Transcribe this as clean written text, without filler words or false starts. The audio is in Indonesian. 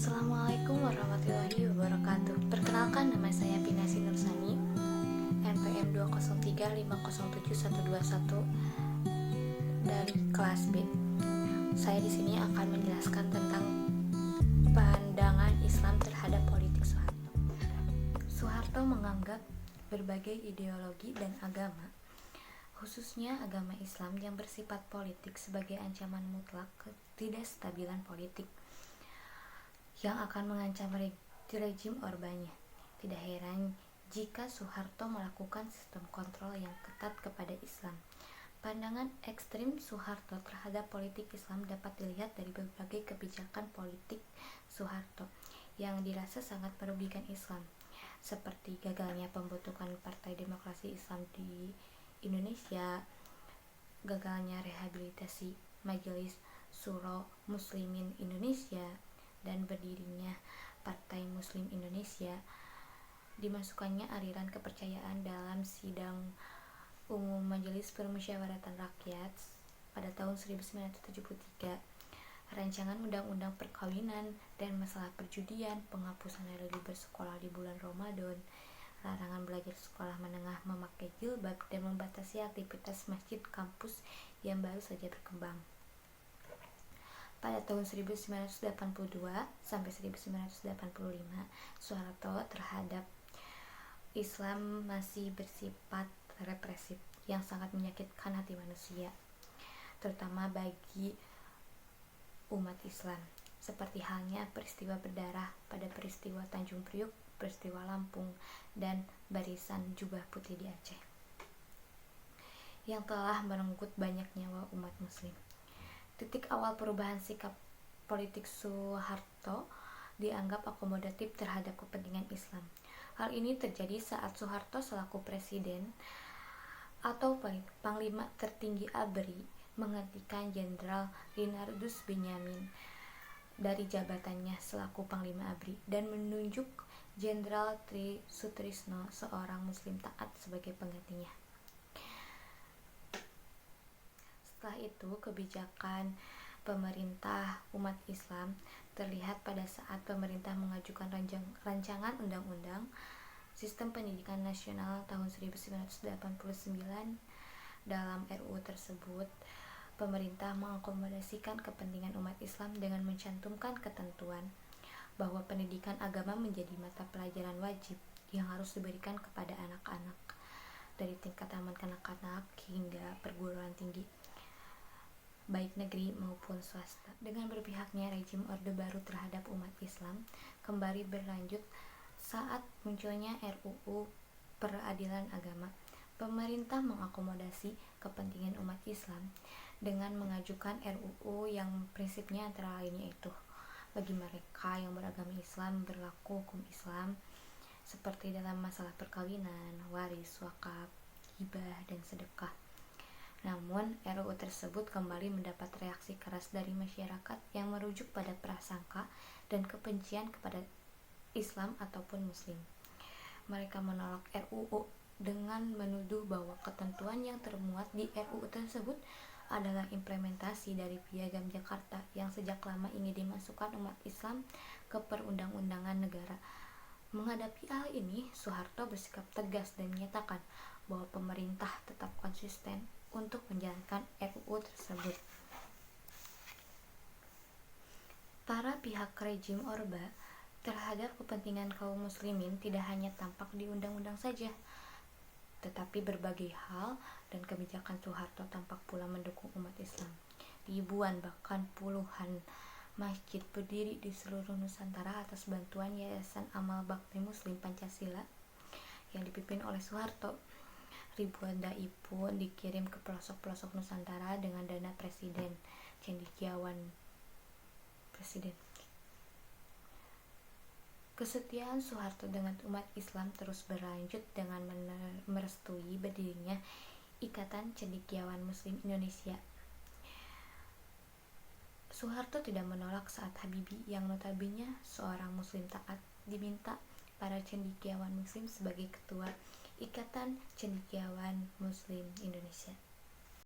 Assalamualaikum warahmatullahi wabarakatuh. Perkenalkan, nama saya Pinasi Nursani, NPM 203507121 dari kelas B. Saya di sini akan menjelaskan tentang pandangan Islam terhadap politik Soeharto. Soeharto menganggap berbagai ideologi dan agama, khususnya agama Islam yang bersifat politik, sebagai ancaman mutlak ketidakstabilan politik yang akan mengancam rejim Orba-nya. Tidak heran jika Soeharto melakukan sistem kontrol yang ketat kepada Islam. Pandangan ekstrim Soeharto terhadap politik Islam dapat dilihat dari berbagai kebijakan politik Soeharto yang dirasa sangat merugikan Islam, seperti gagalnya pembentukan Partai Demokrasi Islam di Indonesia, gagalnya rehabilitasi Majelis Syuro Muslimin Indonesia, dan berdirinya Partai Muslim Indonesia, dimasukkannya aliran kepercayaan dalam sidang umum Majelis Permusyawaratan Rakyat pada tahun 1973, rancangan undang-undang perkawinan dan masalah perjudian, penghapusan hari libur sekolah di bulan Ramadan, larangan belajar sekolah menengah memakai jilbab, dan membatasi aktivitas masjid kampus yang baru saja berkembang. Pada tahun 1982 sampai 1985, Soeharto terhadap Islam masih bersifat represif yang sangat menyakitkan hati manusia, terutama bagi umat Islam, seperti halnya peristiwa berdarah pada peristiwa Tanjung Priuk, peristiwa Lampung, dan barisan jubah putih di Aceh, yang telah merenggut banyak nyawa umat muslim. Titik awal perubahan sikap politik Soeharto dianggap akomodatif terhadap kepentingan Islam. Hal ini terjadi saat Soeharto selaku presiden atau panglima tertinggi ABRI menggantikan Jenderal Linardus Benyamin dari jabatannya selaku panglima ABRI dan menunjuk Jenderal Tri Sutrisno, seorang muslim taat, sebagai penggantinya. Setelah itu, kebijakan pemerintah umat Islam terlihat pada saat pemerintah mengajukan rancangan undang-undang Sistem Pendidikan Nasional tahun 1989. Dalam RUU tersebut, pemerintah mengakomodasikan kepentingan umat Islam dengan mencantumkan ketentuan bahwa pendidikan agama menjadi mata pelajaran wajib yang harus diberikan kepada anak-anak dari tingkat taman kanak-kanak hingga perguruan tinggi, baik negeri maupun swasta. Dengan berpihaknya rejim Orde Baru terhadap umat Islam kembali berlanjut saat munculnya RUU Peradilan Agama. Pemerintah mengakomodasi kepentingan umat Islam dengan mengajukan RUU yang prinsipnya antara lainnya itu, bagi mereka yang beragama Islam berlaku hukum Islam seperti dalam masalah perkawinan, waris, wakaf, hibah, dan sedekah. Namun, RUU tersebut kembali mendapat reaksi keras dari masyarakat yang merujuk pada prasangka dan kebencian kepada Islam ataupun Muslim. Mereka menolak RUU dengan menuduh bahwa ketentuan yang termuat di RUU tersebut adalah implementasi dari Piagam Jakarta yang sejak lama ingin dimasukkan umat Islam ke perundang-undangan negara. Menghadapi hal ini, Soeharto bersikap tegas dan menyatakan bahwa pemerintah tetap konsisten untuk menjalankan RUU tersebut. Para pihak rejim Orba terhadap kepentingan kaum muslimin tidak hanya tampak di undang-undang saja, tetapi berbagai hal dan kebijakan Soeharto tampak pula mendukung umat Islam. Ribuan bahkan puluhan masjid berdiri di seluruh Nusantara atas bantuan Yayasan Amal Bakti Muslim Pancasila yang dipimpin oleh Soeharto. Ribuan dai pun dikirim ke pelosok-pelosok Nusantara dengan dana Presiden Cendekiawan. Kesetiaan Soeharto dengan umat Islam terus berlanjut dengan merestui berdirinya Ikatan Cendekiawan Muslim Indonesia. Soeharto tidak menolak saat Habibie, yang notabene seorang muslim taat, diminta para cendekiawan muslim sebagai ketua Ikatan Cendekiawan Muslim Indonesia.